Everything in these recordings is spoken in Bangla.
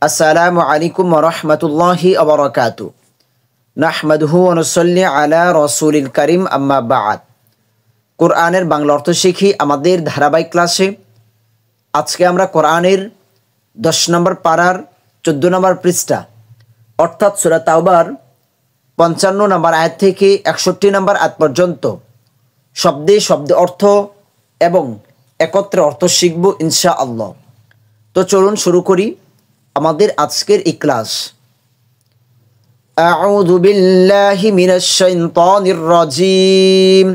আসসালামু আলাইকুম ওয়া রাহমাতুল্লাহি ওয়া বারাকাতুহু। নাহমাদুহু ওয়া নুসাল্লি আলা রাসূলিল কারীম, আম্মা বা'দ। কোরআনের বাংলা অর্থ শিখি আমাদের ধারাবাহিক ক্লাসে। আজকে আমরা কোরআনের 10 নম্বর পারার 14 নম্বর পৃষ্ঠা অর্থাৎ সূরা তাওবার 55 নম্বর আয়াত থেকে 61 নম্বর আয়াত পর্যন্ত শব্দে শব্দে অর্থ এবং একত্রে অর্থ শিখব ইনশাআল্লাহ। তো চলুন শুরু করি আমাদের আজকের এই ক্লাস। আউযু বিল্লাহি মিনাশ শাইতানির রাজীম।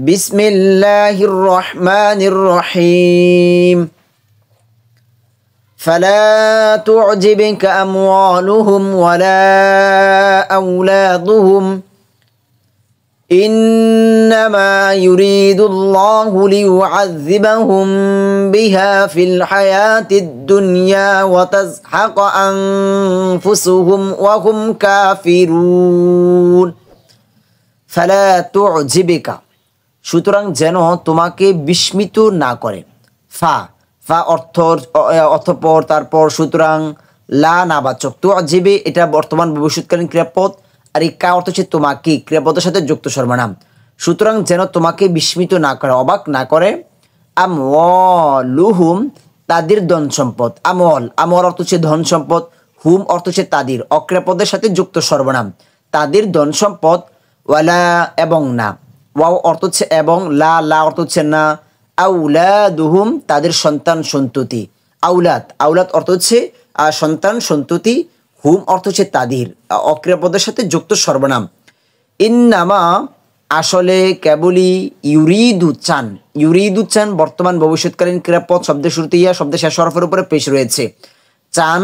বিসমিল্লাহির রহমানির রহিম। فلا تعجبك أموالهم ولا أولادهم إنما يريد الله ليعذبهم بها في الحياة الدنيا وتزهق أنفسهم وهم কাফিরুন। فلا تعجبك সুতরাং যেন তোমাকে বিস্মিত না করে। ফা অর্থপর তারপর সুতরাং লা নাবাচক তুআজিবে এটা বর্তমান ভবিষ্যৎকালীন ক্রিয়াপদ, আর এই কা অর্থ হচ্ছে তোমাকে, ক্রিয়াপদের সাথে যুক্ত সর্বনাম। সুতরাং যেন তোমাকে বিস্মিত না করে, অবাক না করে। আমওয়ালুহুম তাদের ধন সম্পদ। আমওয়াল অর্থ হচ্ছে ধন সম্পদ, হুম অর্থ হচ্ছে তাদের, অক্রিয়াপদের সাথে যুক্ত সর্বনাম। তাদের ধন সম্পদ, ওয়ালা এবং না, ওয়াও অর্থ হচ্ছে এবং, লা অর্থ হচ্ছে না। আউলাদুহুম তাদের সন্তান সন্ততি। আউলাদ অর্থ হচ্ছে সন্তান সন্ততি, হুম অর্থ হচ্ছে তাদের, অক্রিয়াপদের সাথে যুক্ত সর্বনাম। ইন্নামা আসলে কেবলই, ইউরিদু চান বর্তমান ভবিষ্যৎকালীন ক্রিয়াপদ, শব্দের শুরুতে ইয়া, শব্দের শেষ হরফের উপরে পেশ রয়েছে। চান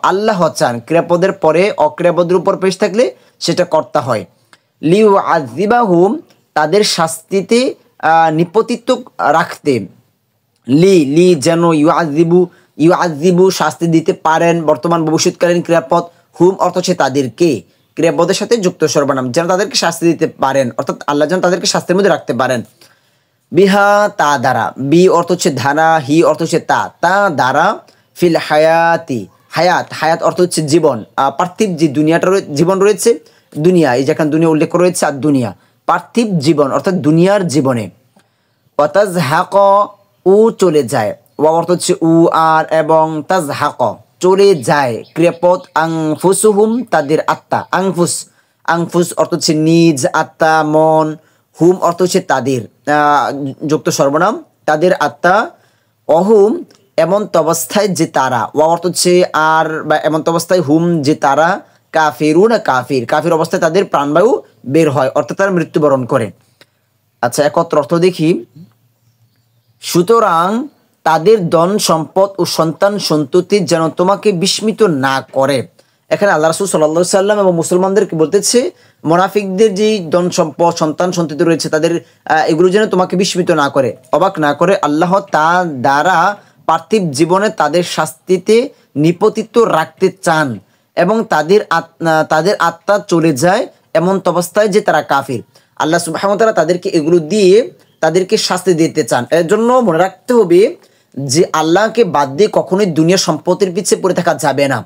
আল্লাহ চান, ক্রিয়াপদের পরে অক্রিয়াপদের উপর পেশ থাকলে সেটা কর্তা হয়। লিউআযিবাহুম তাদের শাস্তিতে নিপতিত রাখতে। লি যেন, ইউআযিবু শাস্তি দিতে পারেন, বর্তমান ভবিষ্যৎকালীন ক্রিয়াপদ, হুম অর্থ হচ্ছে তাদেরকে, ক্রিয়াপদের সাথে যুক্ত সর্বনাম, যেন তাদেরকে শাস্তি দিতে পারেন, অর্থাৎ আল্লাহ যেন তাদেরকে শাস্তির মধ্যে রাখতে পারেন। বিহা তা দ্বারা, বি অর্থ হচ্ছে ধারা, হি অর্থ হচ্ছে তা দ্বারা। ফিল হায়াত অর্থ হচ্ছে জীবন, পার্থিব যে দুনিয়াটা জীবন রয়েছে, দুনিয়া, এই যেখানে দুনিয়া উল্লেখ করা রয়েছে, আর দুনিয়া পার্থিব জীবন অর্থাৎ দুনিয়ার জীবনে। ওয়াতাজহাক ও চলে যায়, ওয়া অর্থ হচ্ছে উ আর, এবং তাজহাক চলে যায়, ক্রিয়াপদ। আনফুসুহুম তাদের আত্মা, আনফুস অর্থ হচ্ছে নিজ, আত্মা মন, হুম অর্থ হচ্ছে তাদের, যুক্ত সর্বনাম, তাদের আত্মা। অহুম এমন অবস্থায় যে তারা, ওয়া অর্থ হচ্ছে আর বা এমন অবস্থায়, হুম যে তারা, কাফিরুন কাফির অবস্থায় তাদের প্রাণবায়ু বের হয়, অর্থাৎ তারা মৃত্যুবরণ করে। আচ্ছা, একত্র অর্থ দেখি। সুতরাং তাদের ধন সম্পদ ও সন্তান সন্ততি যেন তোমাকে বিস্মিত না করে। এখানে আল্লাহ রাসূল সাল্লাল্লাহু আলাইহি সাল্লাম এবং মুসলমানদেরকে বলতেছে, মুনাফিকদের যেই ধন সম্পদ সন্তান সন্ততি রয়েছে তাদের এগুলো যেন তোমাকে বিস্মিত না করে, অবাক না করে। আল্লাহ তা দ্বারা পার্থিব জীবনে তাদের শাস্তিতে নিপতিত রাখতে চান এবং তাদের আত্মা চলে যায় এমন অবস্থায় যে তারা কাফির। আল্লাহ সুবহানাহু ওয়া তাআলা তাদেরকে এগুলো দিয়ে তাদেরকে শাস্তি দিতে চান। এর জন্য মনে রাখতে হবে যে আল্লাহকে বাদ দিয়ে কখনোই দুনিয়ার সম্পত্তির পিছে পড়ে থাকা যাবে না।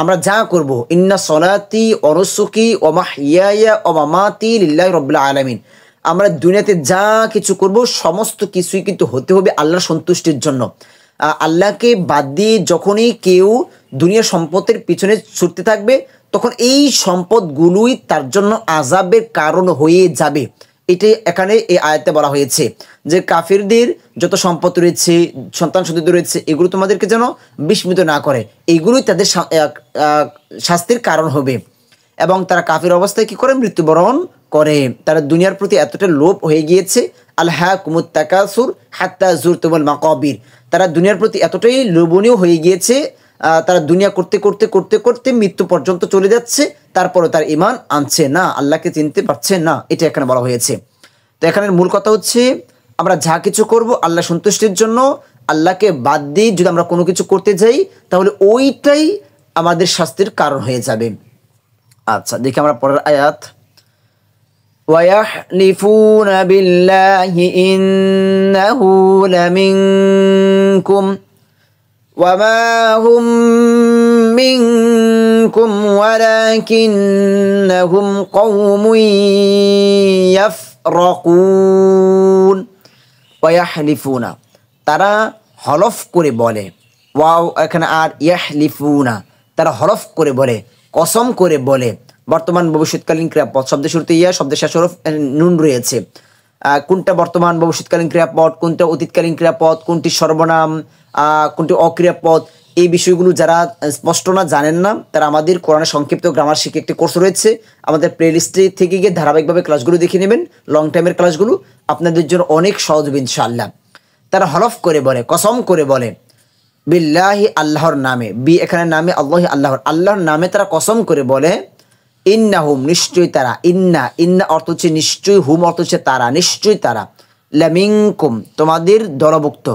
আমরা যা করব, ইন্না সলাতি ওয়া নুসুকি ওয়া মাহইয়ায়া ওয়া মামাতি লিল্লাহি রাব্বিল আলামিন, আমরা দুনিয়াতে যা কিছু করব সমস্ত কিছুই কিন্তু হতে হবে আল্লাহর সন্তুষ্টির জন্য। আল্লাহকে বাদ দিয়ে যখনই কেউ দুনিয়ার সম্পদের পিছনে ছুটতে থাকবে তখন এই সম্পদগুলোই তার জন্য আযাবের কারণ হয়ে যাবে। এটাই এখানে এই আয়াতে বলা হয়েছে যে কাফিরদের যত সম্পদ রয়েছে, সন্তান সন্ততি রয়েছে, এগুলো তোমাদেরকে যেন বিস্মিত না করে, এগুলোই তাদের শাস্তির কারণ হবে। এবং তারা কাফির অবস্থায় কি করে, মৃত্যুবরণ করে। তারা দুনিয়ার প্রতি এতটা লোভ হয়ে গিয়েছে, আলহাকুমুত তাকাসুর হাত্তা যুরতুমুল মাকাবির, তারা দুনিয়ার প্রতি এতটাই লোভনীয় হয়ে গিয়েছে, তারা দুনিয়া করতে করতে করতে করতে মৃত্যু পর্যন্ত চলে যাচ্ছে, তারপরে তার ঈমান আনছে না, আল্লাহকে চিনতে পারছে না। এটা এখানে বলা হয়েছে। তো এখানের মূল কথা হচ্ছে আমরা যা কিছু করব আল্লাহ সন্তুষ্টির জন্য, আল্লাহকে বাদ দিয়ে যদি আমরা কোনো কিছু করতে যাই তাহলে ওইটাই আমাদের শাস্তির কারণ হয়ে যাবে। আচ্ছা, দেখি আমরা পরের আয়াত। ويحلفون بالله إنه لمنكم ওয়ামা হুম মিনকুম ওয়ালাকিন্নাহুম কওমুন ইয়াফরাকুন ওয়া ইয়াহলিফুনা, তারা হলফ করে বলে। ওয়াও এখানে আর ইয়াহলিফুনা, তারা হলফ করে বলে, কসম করে বলে। বর্তমান ভবিষ্যৎকালীন ক্রিয়াপদ, শব্দের শুরুতে ইয়া, শব্দের শেষে হরফ নুন রয়েছে। কোনটা বর্তমান ভবিষ্যৎকালীন ক্রিয়াপদ, কোনটা অতীতকালীন ক্রিয়াপদ, কোনটি সর্বনাম, কোনটি অক্রিয়াপদ, এই বিষয়গুলো যারা স্পষ্ট না, জানেন না, তারা আমাদের কোরআনের সংক্ষিপ্ত গ্রামার শিখে একটি কোর্স রয়েছে, আমাদের প্লেলিস্টে থেকে গিয়ে ধারাবাহিকভাবে ক্লাসগুলো দেখে নেবেন। লং টাইমের ক্লাসগুলো আপনাদের জন্য অনেক সহজ হবে ইনশাআল্লাহ। তারা হলফ করে বলে, কসম করে বলে, বিল্লাহি আল্লাহর নামে, বি এখানে নামে, আল্লাহর নামে তারা কসম করে বলে, ইন্নাহুম নিশ্চয়ই তারা, ইন্না অর্থ হচ্ছে নিশ্চয়ই, হুম অর্থ হচ্ছে তারা, নিশ্চয়ই তারা, লামিনকুম তোমাদের দলভুক্ত,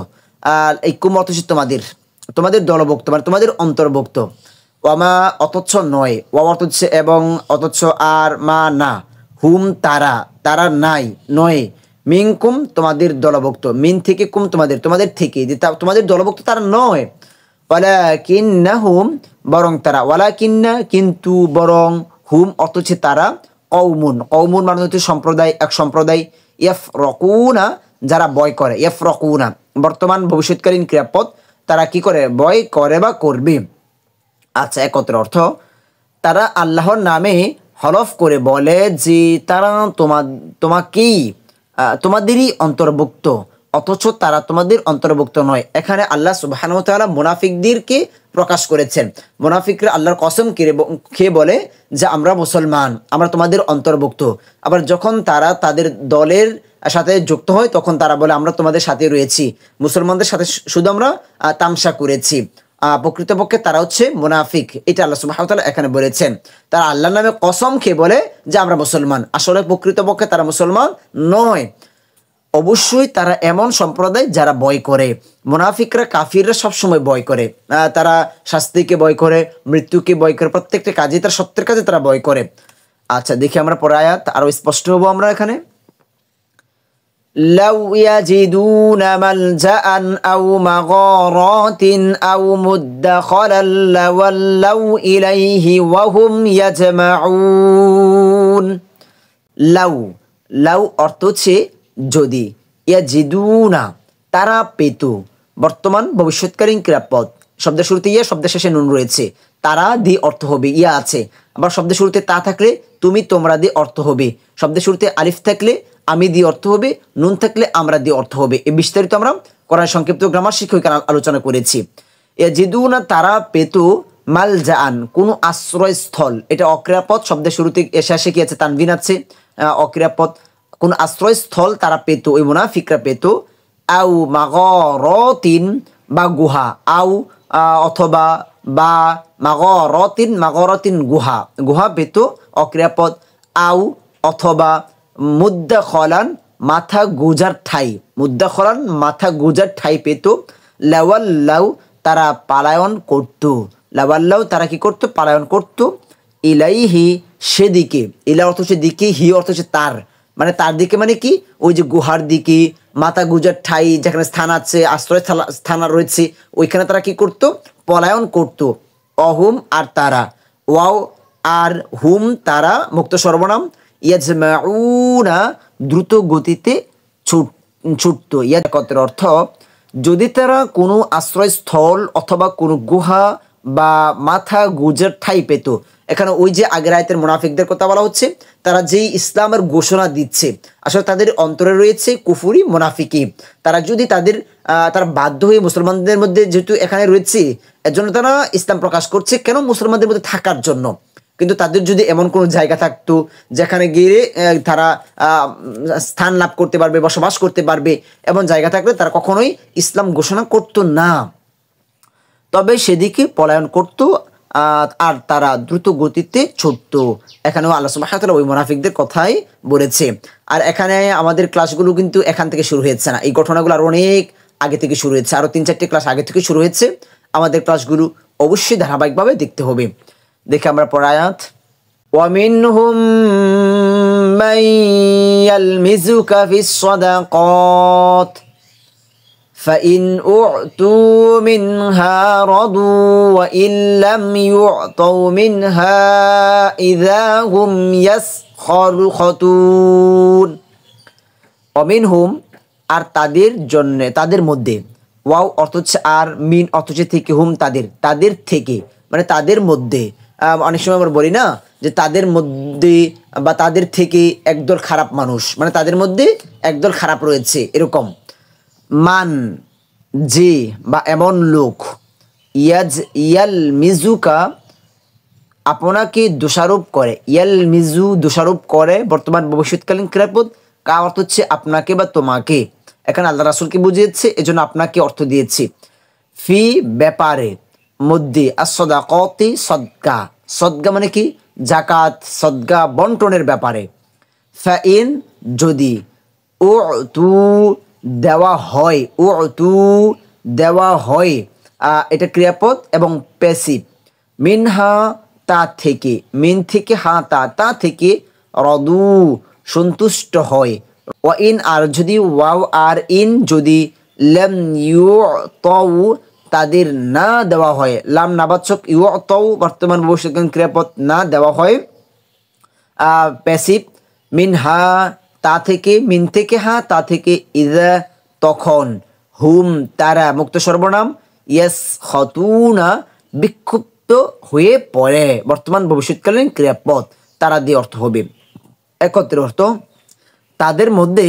এই কুম অর্থ হচ্ছে তোমাদের দলভুক্ত, মানে তোমাদের অন্তর্ভুক্ত। ওয়ামা অথচ নয়, ওয়া অর্থ হচ্ছে এবং, অথচ আর, মা না, হুম তারা নাই, নয়, মিনকুম তোমাদের দলভুক্ত, মিন থেকে কুম তোমাদের থেকে, যে তোমাদের দলভুক্ত তারা নয়। ওয়ালাকিন্নাহুম বরং তারা, ওয়ালাকিন্না কিন্তু, বরং, হুম অর্থ হচ্ছে তারা, কওমুন মানে হচ্ছে সম্প্রদায়, এক সম্প্রদায়, ইয়াফরাকুনা যারা বয় করে, ইয়াফরাকুনা বর্তমান ভবিষ্যৎকালীন ক্রিয়াপদ, তারা কি করে, বয় করে বা করবে। আচ্ছা, একত্র অর্থ, তারা আল্লাহর নামে হলফ করে বলে যে তারা তোমাকেই, তোমাদেরই অন্তর্ভুক্ত, অথচ তারা তোমাদের অন্তর্ভুক্ত নয়। এখানে আল্লাহ সুবহানাহু ওয়া তাআলা মুনাফিকদেরকে প্রকাশ করেছেন। মুনাফিকরা আল্লাহর কসম খেয়ে বলে যে আমরা মুসলমান, আমরা তোমাদের অন্তর্ভুক্ত। আবার যখন তারা তাদের দলের সাথে যুক্ত হয়, তখন তারা বলে আমরা তোমাদের সাথে রয়েছি, মুসলমানদের সাথে শুধু আমরা তামসা করেছি। প্রকৃতপক্ষে তারা হচ্ছে মুনাফিক, এটা আল্লাহ সুবহানাহু ওয়া তাআলা এখানে বলেছেন। তারা আল্লাহর নামে কসম খেয়ে বলে যে আমরা মুসলমান, আসলে প্রকৃতপক্ষে তারা মুসলমান নয়। অবশ্যই তারা এমন সম্প্রদায় যারা ভয় করে। মুনাফিকরা, কাফিররা সবসময় ভয় করে, তারা শাস্তিকে ভয় করে, মৃত্যুকে ভয় করে, প্রত্যেকটা কাজে, তার সত্যের কাজে তারা ভয় করে। আচ্ছা, দেখি আমরা পরে আয়াত আরো স্পষ্ট হবো আমরা এখানে। লাউ ইয়াজিদুনা মালজাআন আও মাগারাতিন আও মুদখালান লাওয়াল্লাউ ইলাইহি ওয়া হুম ইয়াজমাউন। লাউ অর্থ হচ্ছে যদি, ইয়াজিদুনা তারা পেত, বর্তমান ভবিষ্যৎকালীন ক্রিয়াপদ, শব্দের শুরুতে ইয়া, শব্দের শেষে নুন রয়েছে, তারা দিয়ে অর্থ হবে, ইয়া আছে। আবার শব্দের শুরুতে তা থাকলে তুমি তোমরা দিয়ে অর্থ হবে, শব্দের শুরুতে আলিফ থাকলে আমি দিয়ে অর্থ হবে, নুন থাকলে আমরা দিয়ে অর্থ হবে। এই বিস্তারিত আমরা কোরআন সংক্ষিপ্ত গ্রামার শিক্ষক আলোচনা করেছি। ইয়াজিদুনা তারা পেত, মালজাআন কোনো আশ্রয়স্থল, এটা অক্রিয়াপদ, শব্দের শুরুতে শেষে কি আছে, তানবিন আছে, অক্রিয়াপদ। কোন আশ্রয়স্থল তারা পেত, ওই মুনাফিকরা পেত, আও মাগারাতিন বা গুহা, আও অথবা, বা মাগারাতিন গুহা পেত, অক্রিয়াপদ, আও অথবা, মুদ্দাখলান মাথা গুজার ঠাই, মুদ্দাখলান মাথা গুজার ঠাই পেত, লাওয়াল্লাউ তারা পালায়ন করত, লাওয়াল্লাউ তারা কি করত, পালায়ন করত, ইলাইহি সেদিকে, ইলা অর্থ হচ্ছে দিকে, হি অর্থ হচ্ছে তার, মানে তার দিকে, মানে কি, ওই যে গুহার দিকে, মাথা গুজার ঠাই যেখানে স্থান আছে, আশ্রয় স্থান রয়েছে, ওইখানে তারা কি করত, পলায়ন করত। অহুম আর তারা, ওয়াও আর হুম তারা মুক্ত সর্বনাম, ইয়াজমাউনা দ্রুত গতিতে ছুটতো। ইয়াকতের অর্থ, যদি তারা কোনো আশ্রয়স্থল অথবা কোনো গুহা বা মাথা গুজার ঠাই পেত। এখানে ওই যে আগের আয়াতের মুনাফিকদের কথা বলা হচ্ছে, তারা যেই ইসলামের ঘোষণা দিচ্ছে, আসলে তাদের অন্তরে রয়েছে কুফুরি, মুনাফিকি। তারা যদি তারা বাধ্য হয়ে মুসলমানদের মধ্যে যেহেতু এখানে রয়েছে, এর জন্য তারা ইসলাম প্রকাশ করছে, কেন, মুসলমানদের মধ্যে থাকার জন্য। কিন্তু তাদের যদি এমন কোনো জায়গা থাকতো যেখানে গিয়ে তারা স্থান লাভ করতে পারবে, বসবাস করতে পারবে, এমন জায়গা থাকলে তারা কখনোই ইসলাম ঘোষণা করতো না, তবে সেদিকে পলায়ন করত, আর তারা দ্রুত গতিতে ছুটত। এখানেও আল্লাহ সুবহানাহু ওয়া তাআলা ওই মুনাফিকদের কথাই বলেছে। আর এখানে আমাদের ক্লাসগুলো কিন্তু এখান থেকে শুরু হয়েছে না, এই ঘটনাগুলো আর অনেক আগে থেকে শুরু হয়েছে, আরও 3-4টি ক্লাস আগে থেকে শুরু হয়েছে। আমাদের ক্লাসগুলো অবশ্যই ধারাবাহিকভাবে দেখতে হবে। দেখে আমরা পড়া আয়াত, وَمِنْهُمْ مَنْ يَلْمِزُكَ فِي الصَّدَقَاتِ فإن أعطوا منها رضوا وإن لم يعطوا منها إذا هم يسخطون অমিনহুম আর তাদের জন্য তাদের মধ্যে ওয়াও অর্থ হচ্ছে আর মিন অর্থ হচ্ছে থেকে হুম তাদের থেকে মানে তাদের মধ্যে অনেক সময় আমরা বলি না যে তাদের মধ্যে বা তাদের থেকে একদল খারাপ মানুষ মানে তাদের মধ্যে একদল খারাপ রয়েছে এরকম মান যে বা এমন লোক ইয়াল মিজুকা আপনাকে দোষারোপ করে ইয়াল মিজু দোষারোপ করে বর্তমান ভবিষ্যৎকালীন ক্রিয়াপদ কা অর্থ হচ্ছে আপনাকে বা তোমাকে এখানে আল্লাহ রাসূলকে বুঝিয়েছে এজন্য আপনাকে অর্থ দিয়েছি ফি ব্যাপারে মধ্যে as-সাদাকাতি সদকা মানে কি যাকাত সদকা বন্টনের ব্যাপারে ফাইন যদি উতু দেওয়া হয় এটা ক্রিয়াপদ এবং প্যাসিভ মিনহা তা থেকে মিন থেকে তা থেকে রদু সন্তুষ্ট হয় ওয়াইন আর যদি ওয়াও আর ইন যদি লাম ইউতাউ তাদের না দেওয়া হয় লাম নাবাচক ইউতাউ বর্তমান ভবিষ্যৎকালীন ক্রিয়াপদ না দেওয়া হয় প্যাসিভ মিনহা তা থেকে মিন থেকে তা থেকে ইযা তখন হুম তারা মুক্ত সর্বনাম ইয়াসখাতুনা বিক্ষুব্ধ হয়ে পড়ে বর্তমান ভবিষ্যৎকালীন ক্রিয়াপদ তারা দিয়ে অর্থ হবে একত্রে অর্থ তাদের মধ্যে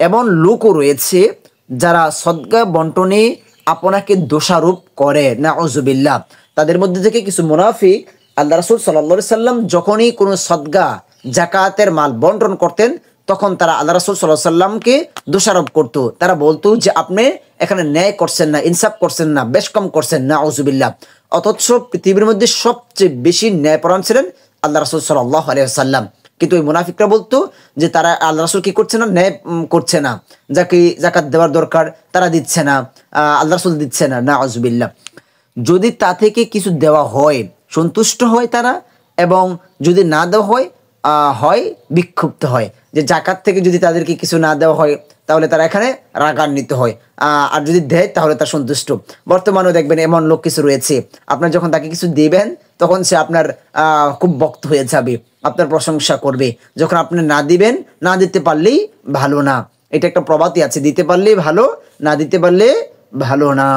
এমন লোকও রয়েছে যারা সদকা বন্টনে আপনাকে দোষারোপ করে নাউজুবিল্লাহ তাদের মধ্যে থেকে কিছু মুনাফিক আল্লাহ রাসূল সাল্লাল্লাহু আলাইহি সাল্লাম যখনই কোনো সদকা যাকাতের মাল বন্টন করতেন তখন তারা আল্লাহ রাসূল সাল্লাল্লাহু আলাইহি সাল্লামকে দোষারোপ করত তারা বলতো যে আপনি এখানে ন্যায় করছেন না ইনসাফ করছেন না বেশ কম করছেন নাউজুবিল্লাহ অথচ পৃথিবীর মধ্যে সবচেয়ে বেশি ন্যায়পরায়ণ ছিলেন আল্লাহ রাসূল সাল্লাল্লাহু আলাইহি ওয়াসাল্লাম কিন্তু ওই মুনাফিকরা বলতো যে তারা আল্লাহ রাসূল কি করছে না ন্যায় করছে না যাকে যাকাত দেওয়ার দরকার তারা দিচ্ছে না আল্লাহ রাসূল দিচ্ছে না নাউজুবিল্লাহ যদি তা থেকে কিছু দেওয়া হয় সন্তুষ্ট হয় তারা এবং যদি না দেওয়া হয় বিক্ষুব্ধ হয় যে যাকাত থেকে যদি তাদেরকে কিছু না দেওয়া হয় তাহলে তারা এখানে রাগান্বিত হয় আর যদি দেয় তাহলে তার সন্তুষ্ট বর্তমানেও দেখবেন এমন লোক কিছু রয়েছে আপনার যখন তাকে কিছু দেবেন তখন সে আপনার খুব বক্ত হয়ে যাবে আপনার প্রশংসা করবে যখন আপনি না দিবেন না দিতে পারলেই ভালো না এটা একটা প্রবাদই আছে দিতে পারলেই ভালো না দিতে পারলে ভালো না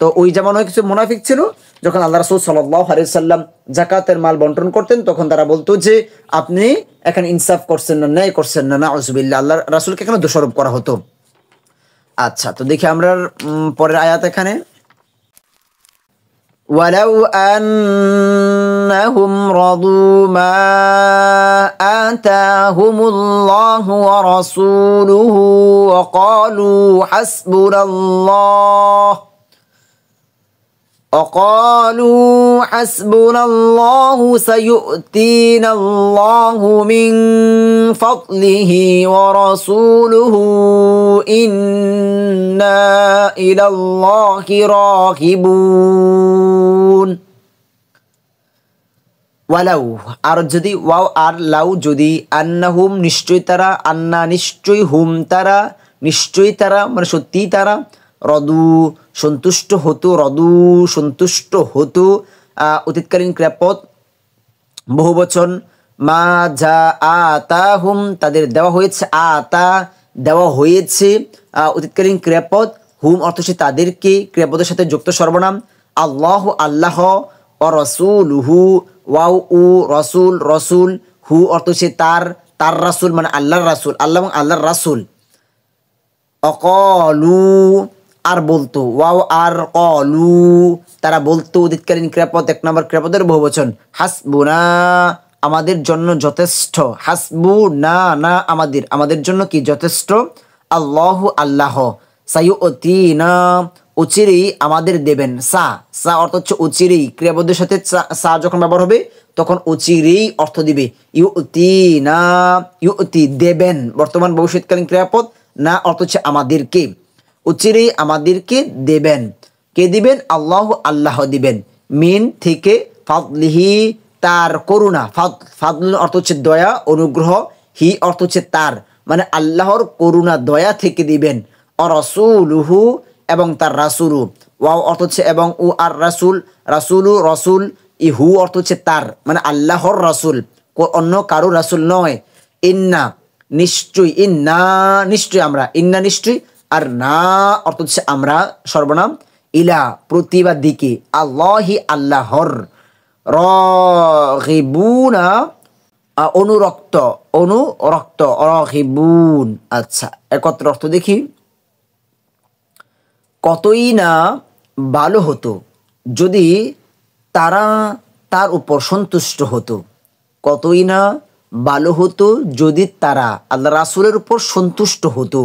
তো ওই জামানায় কিছু মুনাফিক ছিল যখন আল্লাহ রাসূল সাল্লাল্লাহু আলাইহি সাল্লাম যাকাতের মাল বন্টন করতেন তখন তারা বলতো যে আপনি এখানে ইনসাফ করছেন না ন্যায় করছেন না নাউজুবিল্লাহ আল্লাহ রাসূলকে এখানে দোষারোপ করা হতো আচ্ছা তো দেখি আমরা পরের আয়াত এখানে ওয়ালাউ আন্নাহুম রাদু মা আতাহুমুল্লাহু ওয়া রাসূলুহু ওয়া ক্বালু حسبنا الله سيؤتينا الله من فضله ورسوله إنا إلى الله راغبون ওয়ালাউ আর যদি ওয়াও আর লাউ যদি আন্নাহুম নিশ্চয় তারা আন্না নিশ্চয় হুম তারা নিশ্চয় তারা মানে সত্যি তারা রদু সন্তুষ্ট হতো অতীতকালীন ক্রিয়াপদ বহুবচন মা যা আতাহুম তাদের দেওয়া হয়েছে অতীতকালীন ক্রিয়াপদ হুম অর্থ হচ্ছে তাদেরকে ক্রিয়াপদের সাথে যুক্ত সর্বনাম আল্লাহ ও রাসূলুহু ওয়াও উ রসুল হু অর্থ হচ্ছে তার রাসূল মানে আল্লাহর রাসূল আল্লাহ এবং আল্লাহর রাসূল অকলু আর বলতো ওয়াও আর কলু তারা বলতো অতীতকালীন ক্রিয়াপদ এক নম্বর ক্রিয়াপদের বহুবচন হাসবুনা আমাদের জন্য যথেষ্ট হাসবু না আমাদের জন্য কি যথেষ্ট আল্লাহ সাইউতিনা উচিরেই আমাদের দেবেন সা অর্থ হচ্ছে উচিরেই ক্রিয়াপদের সাথে সা যখন ব্যবহার হবে তখন উচিরেই অর্থ দিবে ইউতি দেবেন বর্তমান ভবিষ্যৎকালীন ক্রিয়াপদ না অর্থ হচ্ছে আমাদেরকে উচিরেই আমাদেরকে দেবেন কে দিবেন আল্লাহ দিবেন মিন থেকে ফাদলিহি তার করুণা ফাদল অর্থ হচ্ছে দয়া অনুগ্রহ হি অর্থ হচ্ছে তার মানে আল্লাহর করুণা দয়া থেকে দিবেন রাসূলুহু এবং তার রাসূলু, ওয়াও অর্থ হচ্ছে এবং, ও আর রাসূল, রাসূলু রাসূল, ইহু অর্থ হচ্ছে তার, মানে আল্লাহর রাসূল, অন্য কারো রাসূল নয়। ইন্না নিশ্চয়ই, ইন্না নিশ্চয়ই আমরা, ইন্না নিশ্চয়ই, আর না অর্থ হচ্ছে আমরা, সর্বনাম, ইলা প্রতি বা দিকে, আল্লাহি আল্লাহর, রাগিবুনা অনুরক্ত, অনুরক্ত, রাগিবুন। আচ্ছা, একত্র অর্থ দেখি। কতই না ভালো হতো যদি তারা তার উপর সন্তুষ্ট হতো, কতই না ভালো হতো যদি তারা আল্লাহ রাসূলের উপর সন্তুষ্ট হতো।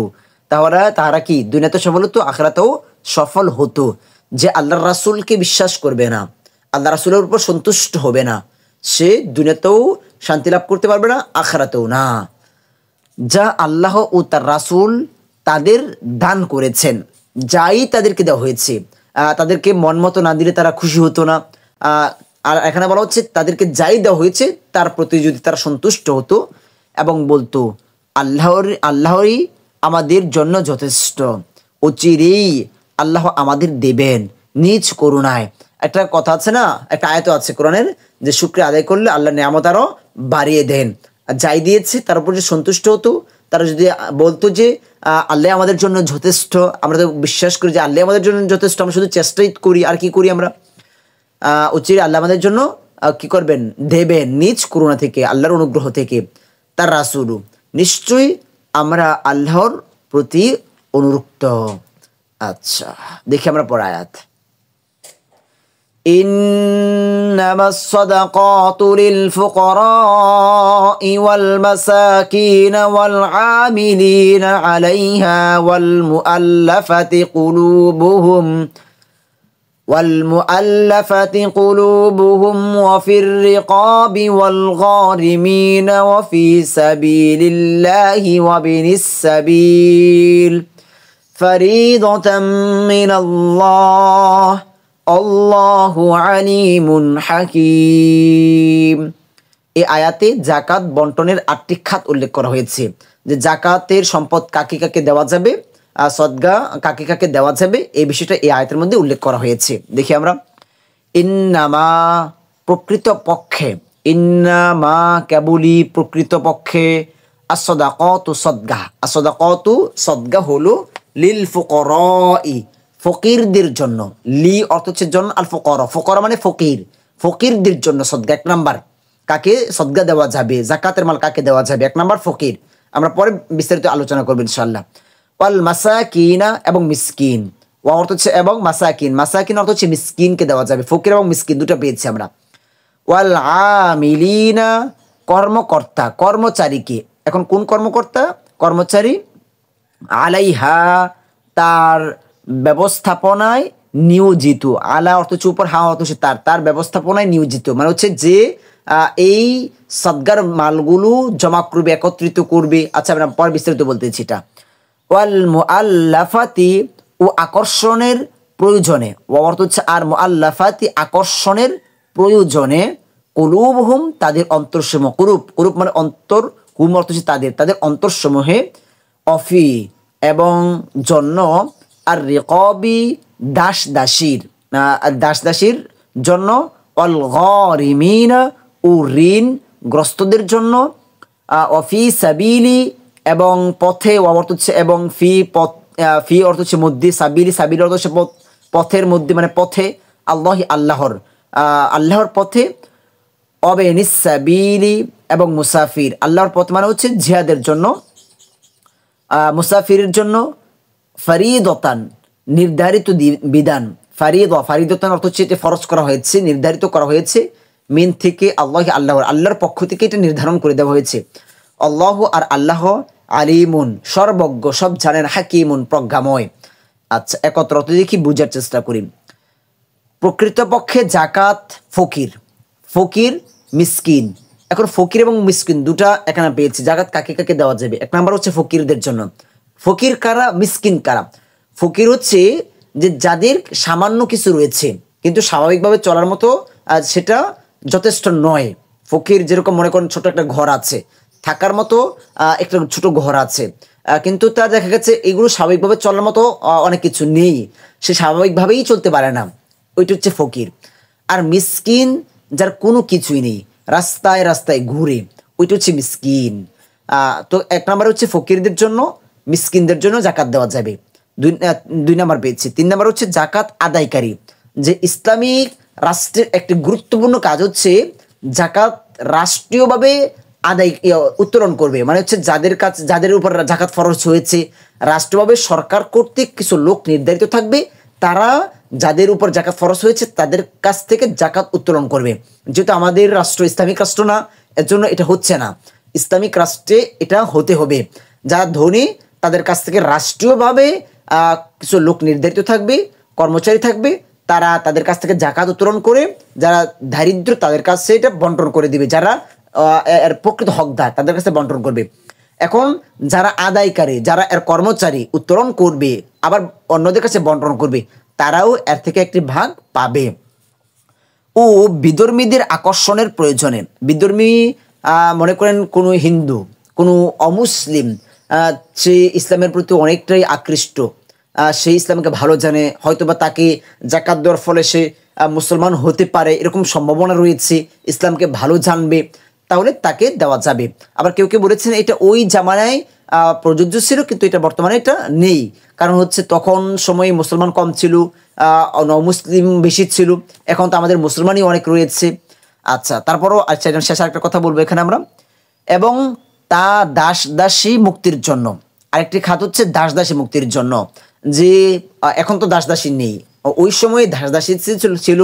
তাহলে তারা কি দুনিয়াতে সফল হতো, আখিরাতেও সফল হতো। যে আল্লাহর রাসূলকে বিশ্বাস করবে না, আল্লাহ রাসূলের উপর সন্তুষ্ট হবে না, সে দুনিয়াতেও শান্তি লাভ করতে পারবে না, আখিরাতেও না। যা আল্লাহ ও তার রাসূল তাদের দান করেছেন, যাই তাদেরকে দেওয়া হয়েছে, তাদেরকে মন মতো না দিলে তারা খুশি হতো না। আর এখানে বলা হচ্ছে তাদেরকে যাই দেওয়া হয়েছে তার প্রতি যদি তারা সন্তুষ্ট হতো এবং বলতো আল্লাহরই আমাদের জন্য যথেষ্ট, অচিরেই আল্লাহ আমাদের দেবেন নিজ করুণায়। একটা কথা আছে না, একটা আয়াত আছে কোরআনের, যে শুকরিয়া আদায় করলে আল্লাহ নিয়ামত আরো বাড়িয়ে দেন। আর যাই দিয়েছে তার উপর যে সন্তুষ্ট হতো, তারা যদি বলতো যে আল্লাহ আমাদের জন্য যথেষ্ট, আমরা তো বিশ্বাস করি যে আল্লাহ আমাদের জন্য যথেষ্ট, আমরা শুধু চেষ্টাই করি, আর কি করি আমরা, অচিরে আল্লাহ আমাদের জন্য কি করবেন, দেবেন নিজ করুণা থেকে, আল্লাহর অনুগ্রহ থেকে। তার রাসূলু নিশ্চয়ই আমরা আল্লাহর প্রতি অনুরক্ত। আচ্ছা, দেখি আমরা পর আয়াত। إنما الصدقات للفقراء والمساكين والعاملين عليها والمؤلفة قلوبهم وفي الرقاب والغارمين وفي سبيل الله وابن السبيل فريضة من الله আল্লাহু আলিমুন হাকিম। এই আয়াতে যাকাত বন্টনের 8টি খাত উল্লেখ করা হয়েছে, যে যাকাতের সম্পদ কাকে কাকে দেওয়া যাবে, সদকা কাকে কাকে দেওয়া যাবে, এই বিষয়টা এই আয়াতের মধ্যে উল্লেখ করা হয়েছে। দেখি আমরা। ইন্নামা প্রকৃত পক্ষে, ইন্নামা কেবলই প্রকৃত পক্ষে, as-সাদাকাতু সদকা, as-সাদাকাতু সদকা হলো লিল ফুকারাই ফকিরদের জন্য, লি অর্থ হচ্ছে জন্য, আল ফুকারা, ফুকারা মানে ফকির, ফকিরদের জন্য সদকা। 1 নাম্বার কাকে সদকা দেওয়া যাবে, যাকাতের মাল কাকে দেওয়া যাবে, 1 নাম্বার ফকির। আমরা পরে বিস্তারিত আলোচনা করব ইনশাআল্লাহ। ওয়াল মাসাকিনা এবং মিসকিন, ওয়া অর্থ হচ্ছে এবং, মাসাকিন, মাসাকিন অর্থ হচ্ছে মিসকিনকে দেওয়া যাবে, ফকির এবং মিসকিন দুটো পেয়েছি আমরা। ওয়াল আমিলিনা কর্মকর্তা, কর্মচারীকে, এখন কোন কর্মকর্তা, কর্মচারী, আলাইহা তার ব্যবস্থাপনায় নিয়োজিত, আলা অর্থ হচ্ছে উপর, হা অর্থ হচ্ছে তার, তার ব্যবস্থাপনায় নিয়োজিত, মানে হচ্ছে যে এই সদকার মালগুলো জমা করবে, একত্রিত করবে। আচ্ছা, আমরা পরে বিস্তারিত বলতেছি এটা। ওয়াল মুআল্লাফাতি ও আকর্ষণের প্রয়োজনে, ও অর্থ হচ্ছে আর, মুআল্লাফাতি আকর্ষণের প্রয়োজনে, কুলুবহুম তাদের অন্তরসমূহ, কুরুব, কুরুব মানে অন্তর, হুম অর্থ হচ্ছে তাদের, তাদের অন্তরসমূহে, অফি এবং জন্য, আর রিকাবি দাস দাসীর, দাস দাসীর জন্য, অল গারিমিনা ও ঋণ গ্রস্তদের জন্য, অফি সাবিলি এবং পথে, অর্থ হচ্ছে এবং, ফি পথ, ফি অর্থ হচ্ছে মধ্যে, সাবিলি, সাবিলি অর্থ হচ্ছে পথের মধ্যে, মানে পথে, আল্লাহি আল্লাহর, আল্লাহর পথে, অবেনিস সাবিলি এবং মুসাফির, আল্লাহর পথ মানে হচ্ছে জিহাদের জন্য, মুসাফিরের জন্য, ফরিদতান নির্ধারিত বিধান, ফারিদতান অর্থ হচ্ছে এটা ফরজ করা হয়েছে, নির্ধারিত করা হয়েছে, মিন থেকে, আল্লাহর, আল্লাহর পক্ষ থেকে এটা নির্ধারণ করে দেওয়া হয়েছে। আল্লাহ আর আল্লাহ, আলিমুন সর্বজ্ঞ, সব জানেন, হাকিমুন প্রজ্ঞাময়। আচ্ছা, একত্র দেখি বুঝার চেষ্টা করি। প্রকৃতপক্ষে যাকাত ফকির, ফকির মিসকিন। এখন ফকির এবং মিসকিন দুটা এখানে পেয়েছি। যাকাত কাকে কাকে দেওয়া যাবে, 1 নাম্বার হচ্ছে ফকিরদের জন্য। ফকির কারা, মিসকিন কারা? ফকির হচ্ছে যে যাদের সামান্য কিছু রয়েছে কিন্তু স্বাভাবিকভাবে চলার মতো সেটা যথেষ্ট নয়। ফকির যেরকম মনে করেন ছোট একটা ঘর আছে, থাকার মতো একটা ছোট ঘর আছে, কিন্তু তার দেখা গেছে এগুলো স্বাভাবিকভাবে চলার মতো অনেক কিছু নেই, সে স্বাভাবিকভাবেই চলতে পারে না, ওইটা হচ্ছে ফকির। আর মিসকিন যার কোনো কিছুই নেই, রাস্তায় রাস্তায় ঘুরে, ওইটা হচ্ছে মিসকিন। তো এক নম্বর হচ্ছে ফকিরদের জন্য, মিসকিনদের জন্য জাকাত দেওয়া যাবে। দুই নাম্বার পেয়েছি। 3 নাম্বার হচ্ছে জাকাত আদায়কারী। যে ইসলামিক রাষ্ট্রের একটি গুরুত্বপূর্ণ কাজ হচ্ছে জাকাত রাষ্ট্রীয়ভাবে আদায় উত্তোলন করবে, মানে হচ্ছে যাদের কাছে, যাদের উপর জাকাত ফরজ হয়েছে, রাষ্ট্রভাবে সরকার কর্তৃক কিছু লোক নির্ধারিত থাকবে, তারা যাদের উপর জাকাত ফরজ হয়েছে তাদের কাছ থেকে জাকাত উত্তোলন করবে। যেহেতু আমাদের রাষ্ট্র ইসলামিক রাষ্ট্র না, এর জন্য এটা হচ্ছে না। ইসলামিক রাষ্ট্রে এটা হতে হবে। যারা ধনী তাদের কাছ থেকে রাষ্ট্রীয়ভাবে কিছু লোক নির্ধারিত থাকবে, কর্মচারী থাকবে, তারা তাদের কাছ থেকে জাকাত উত্তোলন করে, যারা দারিদ্র তাদের কাছে এটা বন্টন করে দিবে, যারা এর প্রকৃত হকদার তাদের কাছে বন্টন করবে। এখন যারা আদায়কারী, যারা এর কর্মচারী, উত্তোলন করবে আবার অন্যদের কাছে বন্টন করবে, তারাও এর থেকে একটি ভাগ পাবে। ও বিধর্মীদের আকর্ষণের প্রয়োজনে, বিধর্মী মনে করেন কোনো হিন্দু, কোনো অমুসলিম, সে ইসলামের প্রতি অনেকটাই আকৃষ্ট, সে ইসলামকে ভালো জানে, হয়তোবা তাকে জাকাত দেওয়ার ফলে সে মুসলমান হতে পারে, এরকম সম্ভাবনা রয়েছে, ইসলামকে ভালো জানবে, তাহলে তাকে দেওয়া যাবে। আবার কেউ কেউ বলেছেন এটা ওই জামানায় প্রযোজ্য ছিল, কিন্তু এটা বর্তমানে এটা নেই। কারণ হচ্ছে তখন সময়ে মুসলমান কম ছিল, মুসলিম বেশি ছিল, এখন তো আমাদের মুসলমানই অনেক রয়েছে। আচ্ছা, তারপরও আচ্ছা শেষ একটা কথা বলবো এখানে আমরা। এবং তা দাস দাসী মুক্তির জন্য, আরেকটি খাত হচ্ছে দাস দাসী মুক্তির জন্য। যে এখন তো দাস দাসী নেই, ওই সময়ে দাস দাসী ছিল,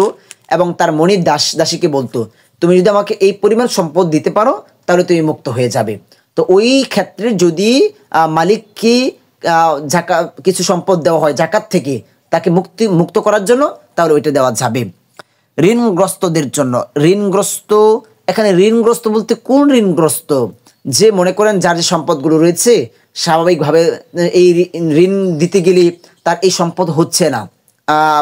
এবং তার মনির দাস দাসীকে বলতো তুমি যদি আমাকে এই পরিমাণ সম্পদ দিতে পারো তাহলে তুমি মুক্ত হয়ে যাবে। তো ওই ক্ষেত্রে যদি মালিককে কিছু সম্পদ দেওয়া হয় জাকাত থেকে তাকে মুক্ত করার জন্য, তাহলে ওইটা দেওয়া যাবে। ঋণগ্রস্তদের জন্য, ঋণগ্রস্ত, এখানে ঋণগ্রস্ত বলতে কোন ঋণগ্রস্ত? যে মনে করেন যার যে সম্পদগুলো রয়েছে, স্বাভাবিকভাবে এই ঋণ দিতে গেলে তার এই সম্পদ হচ্ছে না,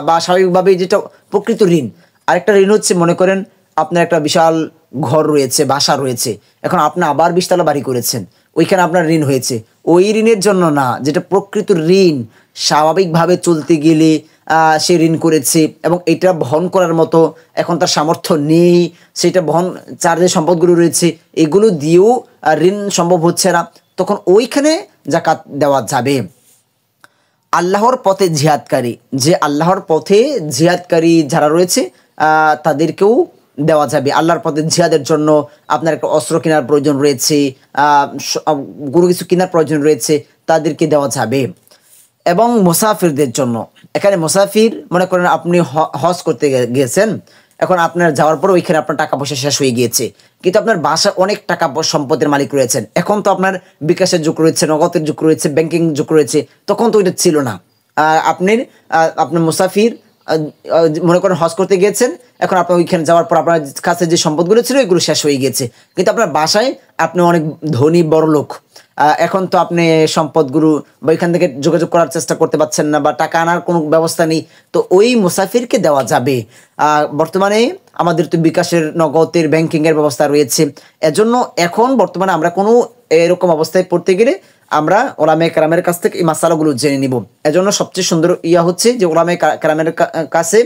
বা স্বাভাবিকভাবে যেটা প্রকৃত ঋণ। আরেকটা ঋণ হচ্ছে মনে করেন আপনার একটা বিশাল ঘর রয়েছে, বাসা রয়েছে, এখন আপনি আবার 20 তলা বাড়ি করেছেন, ওইখানে আপনার ঋণ হয়েছে, ওই ঋণের জন্য না, যেটা প্রকৃত ঋণ, স্বাভাবিকভাবে চলতে গেলে সে ঋণ করেছে এবং এটা বহন করার মতো এখন তার সামর্থ্য নেই, সেটা বহন, যার যে সম্পদগুলো রয়েছে এগুলো দিয়েও ঋণ সম্ভব হচ্ছে না, তখন ওইখানে জাকাত দেওয়া যাবে। আল্লাহর পথে জিহাদকারী, যে আল্লাহর পথে জিহাদকারী যারা রয়েছে তাদেরকেও দেওয়া যাবে। আল্লাহর পথে জিহাদের জন্য আপনার একটা অস্ত্র কেনার প্রয়োজন রয়েছে, কোনো কিছু কেনার প্রয়োজন রয়েছে, তাদেরকে দেওয়া যাবে। এবং মুসাফিরদের জন্য, এখানে মুসাফির মনে করেন আপনি হজ করতে গিয়েছেন, এখন আপনার যাওয়ার পর ওইখানে আপনার টাকা পয়সা শেষ হয়ে গিয়েছে, কিন্তু আপনার বাসায় অনেক টাকা সম্পদের মালিক রয়েছেন, এখন তো আপনার বিকাশের যুগ রয়েছে, নগদের যুগ রয়েছে, ব্যাংকিং যুগ রয়েছে, তখন তো ওইটা ছিল না। আপনার মুসাফির মনে করেন হজ করতে গিয়েছেন, এখন আপনি ওইখানে যাওয়ার পর আপনার কাছে যে সম্পদগুলো ছিল এগুলো শেষ হয়ে গিয়েছে, কিন্তু আপনার বাসায় আপনি অনেক ধনী বড় লোক, এখন তো আপনি সম্পদগুলো বা এখান থেকে যোগাযোগ করার চেষ্টা করতে পারছেন না, বা টাকা আনার কোনো ব্যবস্থা নেই, তো ওই মুসাফিরকে দেওয়া যাবে। বর্তমানে আমাদের তো বিকাশের, নগদের, ব্যাংকিংয়ের ব্যবস্থা রয়েছে, এজন্য এখন বর্তমানে আমরা কোনো এরকম অবস্থায় পড়তে গেলে আমরা ওলামায়ে কেরামের কাছ থেকে এই মাসালাগুলো জেনে নিব। এজন্য সবচেয়ে সুন্দর হচ্ছে যে ওলামায়ে কেরামের কাছে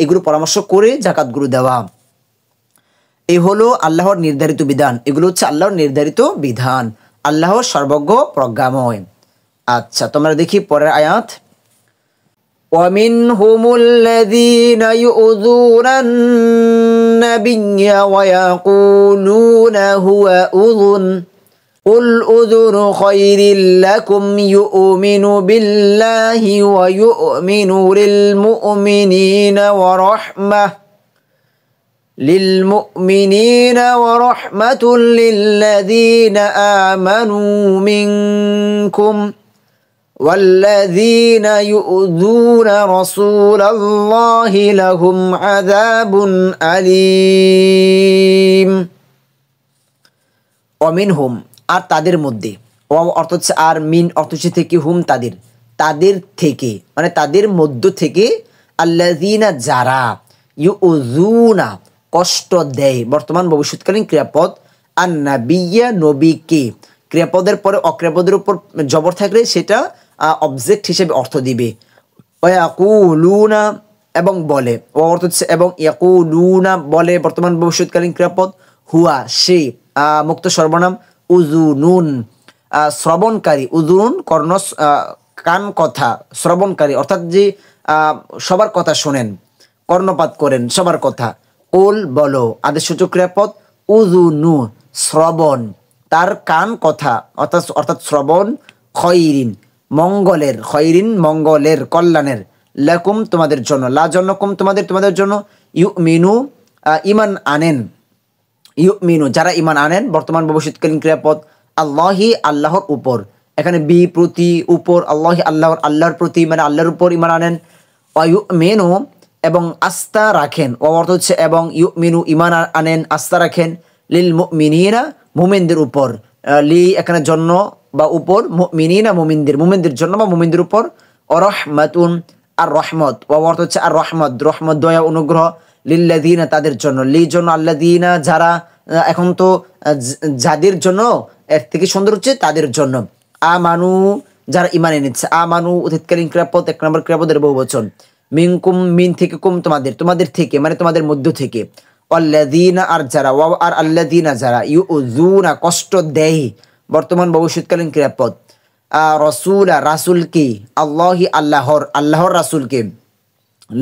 এগুলো পরামর্শ করে জাকাতগুলো দেওয়া। এই হলো আল্লাহর নির্ধারিত বিধান, এগুলো হচ্ছে আল্লাহর নির্ধারিত বিধান, আল্লাহর সর্বজ্ঞ প্রজ্ঞাময়। আচ্ছা, তোমরা দেখি পরের আয়াত। وَمِنْهُمُ الَّذِينَ يُؤْذُونَ النَّبِيَّ وَيَقُولُونَ هُوَ أُذُنٌ قُلْ أُذُنُ خَيْرٍ لَكُمْ يُؤْمِنُ بِاللَّهِ وَيُؤْمِنُ للمؤمنين ورحمة للذين آمنوا منكم والذين يؤذون رسول الله لهم عذاب أليم। অমিনহুম, আর তাদের মধ্যে, অর্থ হচ্ছে আর, মিন অর্থ হচ্ছে থেকে, হুম তাদের থেকে, মানে তাদের মধ্য থেকে, আল্লাযীনা যারা, ইউযুনা কষ্ট দেয়, বর্তমান ভবিষ্যৎকালীন ক্রিয়াপদ, আন-নাবিয়্যা নবীকে, ক্রিয়াপদের পরে অক্রিয়াপদের উপর জবর থাকলে সেটা অবজেক্ট হিসেবে অর্থ দিবে। ওয়াকুলুনা এবং বলে, ও অর্থ হচ্ছে এবং, ইয়াকুলুনা বলে বর্তমান ভবিষ্যৎকালীন ক্রিয়াপদ, হুয়া সেই মুক্ত সর্বনাম, উযুনুন শ্রবণকারী, উযুনুন কর্ণ কান কথা, শ্রবণকারী অর্থাৎ যে সবার কথা শোনেন, কর্ণপাত করেন সবার কথা। কুল বলো আদেশসূচক ক্রিয়াপদ, উযুনু শ্রবণ, তার কান কথা অর্থাৎ শ্রবণ, খয়রিন মঙ্গলের, খয়রিন মঙ্গলের কল্যাণের, লাকুম তোমাদের জন্য, লা জন্যকুম তোমাদের জন্য, ইউমিনু ইমান আনেন, ইউমিনু যারা ইমান আনেন বর্তমান ভবিষ্যৎকালীন ক্রিয়াপদ, আল্লাহি আল্লাহর উপর, এখানে বি প্রতি উপর, আল্লাহি আল্লাহর প্রতি মানে আল্লাহর উপর ইমান আনেন। ওয়ায়ুমিনু এবং আস্থা রাখেন, ও অর্থ হচ্ছে এবং, ইউমিনু ইমান আনেন আস্থা রাখেন, লিল মুমিনিনা মুমিনদের উপর, লি এখানে জন্য বা উপর, মুমিনিনা মুমিনদের জন্য বা মুমিনদের উপর, অরহমাতুন আর রহমত, ও অর্থ হচ্ছে আর রহমত দয়া অনুগ্রহ, লিল্লাযিনা তাদের জন্য, লি জন্য আল্লাযিনা যারা, এখন তো যাদের জন্য এর থেকে সুন্দর হচ্ছে তাদের জন্য, আমানু যারা ইমান এনেছে, আমানু অতীতকালীন ক্রিয়াপদ 1 নম্বর ক্রিয়াপদের বহুবচন, মিনকুম মিন থেকে কুম তোমাদের থেকে মানে তোমাদের মধ্য থেকে, আল্লাযিনা আর যারা, ওয়া আর আল্লাযিনা যারা, ইউযুনা কষ্ট দেয় বর্তমান ভবিষ্যৎকালীন ক্রিয়াপদ, রাসূলা রাসূলকে, আল্লাহি আল্লাহর রাসূলকে,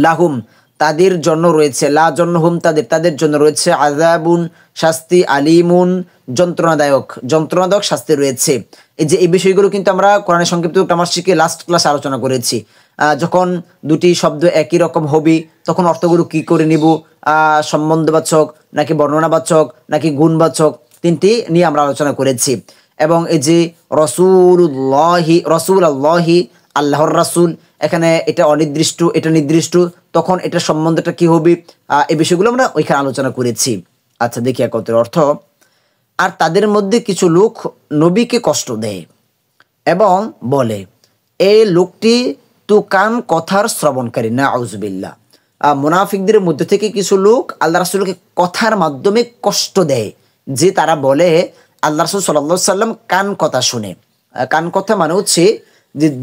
লাহুম তাদের জন্য রয়েছে, লা জন্য হুম তাদের জন্য রয়েছে, আযাবুন শাস্তি, আলিমুন যন্ত্রণাদায়ক শাস্তি রয়েছে। এই যে এই বিষয়গুলো কিন্তু আমরা কোরআনের সংক্ষিপ্ত গ্রামার শিখে লাস্ট ক্লাসে আলোচনা করেছি। যখন দুটি শব্দ একই রকম হবে তখন অর্থগুলো কি করে নিব, সম্বন্ধবাচক নাকি বর্ণনাবাচক নাকি গুণবাচক, তিনটি নিয়ে আমরা আলোচনা করেছি। এবং এই যে রসুল্লাহি আল্লাহর রাসূল, এখানে এটা অনির্দিষ্ট এটা নির্দিষ্ট, তখন এটার সম্বন্ধটা কি হবে, এই বিষয়গুলো আমরা ওইখানে আলোচনা করেছি। আচ্ছা দেখি একত্রের অর্থ, আর তাদের মধ্যে কিছু লোক নবীকে কষ্ট দেয় এবং বলে, এই লোকটি তুকান কথার শ্রবণকারী, নাউযুবিল্লাহ। মুনাফিকদের মধ্যে থেকে কিছু লোক আল্লাহ রাসূলকে কথার মাধ্যমে কষ্ট দেয়, যে তারা বলে আল্লাহ রাসূল সাল্লাল্লাহু আলাইহি সাল্লাম কান কথা শুনে। কান কথা মানে হচ্ছে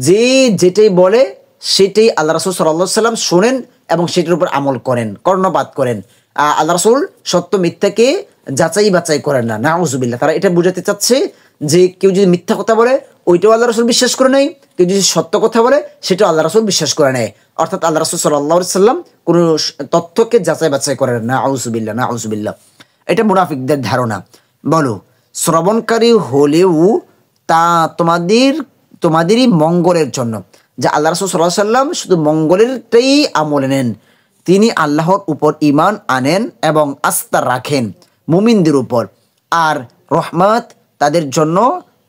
যে যেটাই বলে সেটাই আল্লাহ রাসূল সাল্লাল্লাহু আলাইহি সাল্লাম শোনেন এবং সেটার উপর আমল করেন, কর্ণপাত করেন। আল্লাহ রাসূল সত্য মিথ্যাকে যাচাই বাছাই করেন না, নাউযুবিল্লাহ। তারা এটা বোঝাতে চাচ্ছে যে কেউ যদি মিথ্যা কথা বলে ওইটাও আল্লাহ রাসূল বিশ্বাস করে নেয়, কেউ যদি সত্য কথা বলে সেটাও আল্লাহ রাসূল বিশ্বাস করে নেয়। অর্থাৎ আল্লাহ রাসূল সাল্লাল্লাহু আলাইহি সাল্লাম কোনো তথ্যকে যাচাই বাছাই করেন না, নাউযুবিল্লাহ। এটা মুনাফিকদের ধারণা। বলো শ্রবণকারী হলেও তা তোমাদেরই মঙ্গলের জন্য, যে আল্লাহ রাসূল সাল্লাল্লাহু আলাইহি সাল্লাম শুধু মঙ্গলেরটাই আমল নেন, তিনি আল্লাহর উপর ঈমান আনেন এবং আস্থা রাখেন মুমিনদের উপর, আর রহমত তাদের জন্য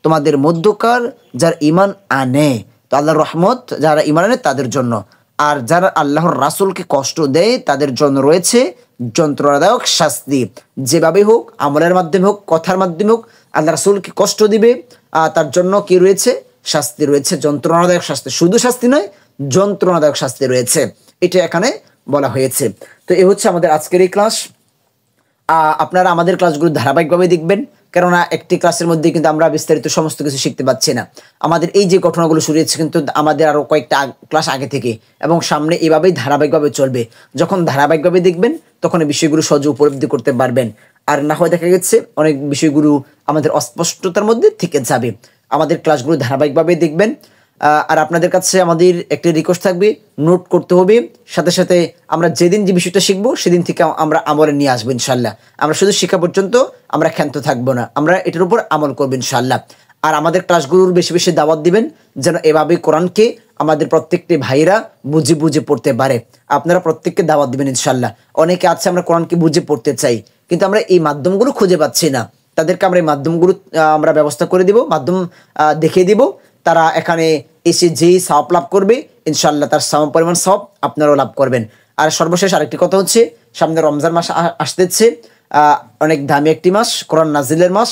তোমাদের মধ্যকার যারা ঈমান আনে, তো আল্লাহর রহমত যারা ঈমান আনে তাদের জন্য, আর যারা আল্লাহর রাসূলকে কষ্ট দেয় তাদের জন্য রয়েছে যন্ত্রণাদায়ক শাস্তি। যেভাবে হোক, আমলের মাধ্যমে হোক, কথার মাধ্যমে হোক, আল্লাহ রাসূলকে কষ্ট দিবে, তার জন্য কি রয়েছে, শাস্তি রয়েছে, যন্ত্রণাদায়ক শাস্তি। শুধু শাস্তি নয়, যন্ত্রণাদায়ক শাস্তি রয়েছে, এটা এখানে বলা হয়েছে। তো এই হচ্ছে আমাদের আজকের এই ক্লাস। আপনারা আমাদের ক্লাসগুলো ধারাবাহিকভাবে দেখবেন, কেননা একটি ক্লাসের মধ্যে কিন্তু আমরা বিস্তারিত সমস্ত কিছু শিখতে পাচ্ছি না। আমাদের এই যে ঘটনাগুলো শুরু হয়েছে কিন্তু আমাদের আরও কয়েকটা ক্লাস আগে থেকে, এবং সামনে এভাবেই ধারাবাহিকভাবে চলবে। যখন ধারাবাহিকভাবে দেখবেন তখন এই বিষয়গুলো সহজে উপলব্ধি করতে পারবেন, আর না হয় দেখা গেছে অনেক বিষয়গুলো আমাদের অস্পষ্টতার মধ্যে থেকে যাবে। আমাদের ক্লাসগুলো ধারাবাহিকভাবে দেখবেন। আর আপনাদের কাছে আমাদের একটি রিকোয়েস্ট থাকবে, নোট করতে হবে, সাথে সাথে আমরা যেদিন যে বিষয়টা শিখবো সেদিন থেকে আমরা আমলে নিয়ে আসবো ইনশাল্লাহ। আমরা শুধু শিক্ষা পর্যন্ত আমরা ক্ষান্ত থাকবো না, আমরা এটার উপর আমল করবো ইনশাল্লাহ। আর আমাদের ক্লাসগুলোর বেশি বেশি দাওয়াত দিবেন, যেন এভাবে কোরআনকে আমাদের প্রত্যেকটি ভাইরা বুঝে বুঝে পড়তে পারে। আপনারা প্রত্যেককে দাওয়াত দিবেন ইনশাল্লাহ। অনেকে আছে আমরা কোরআনকে বুঝে পড়তে চাই, কিন্তু আমরা এই মাধ্যমগুলো খুঁজে পাচ্ছি না, তাদেরকে আমরা এই মাধ্যমগুলো আমরা ব্যবস্থা করে দিব, মাধ্যম দেখিয়ে দিব। তারা এখানে এসে যেই সওয়াব লাভ করবে ইনশাআল্লাহ তার সম পরিমাণ সওয়াব আপনারাও লাভ করবেন। আর সর্বশেষ আরেকটি কথা হচ্ছে, সামনে রমজান মাস আসতেছে, অনেক দামি একটি মাস, কোরআন নাজিলের মাস।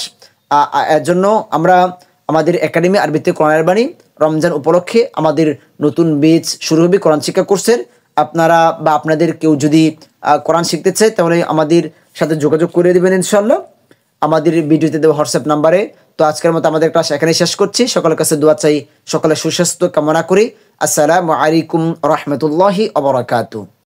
এর জন্য আমরা আমাদের একাডেমি আরবিতে কোরআনের বাণী রমজান উপলক্ষে আমাদের নতুন ব্যাচ শুরু হবে কোরআন শিক্ষা কোর্সের। আপনারা বা আপনাদের কেউ যদি কোরআন শিখতে চায় তাহলে আমাদের সাথে যোগাযোগ করে দেবেন ইনশাআল্লাহ। আমাদের ভিডিওতে দেওয়া হোয়াটসঅ্যাপ নাম্বারে তো আজকের মতো আমাদের ক্লাস এখানে শেষ করছি। সকলের কাছে দোয়া চাই, সকলের সুস্বাস্থ্য কামনা করি। আসসালামু আলাইকুম রহমতুল্লাহি ওয়া বারাকাতুহু।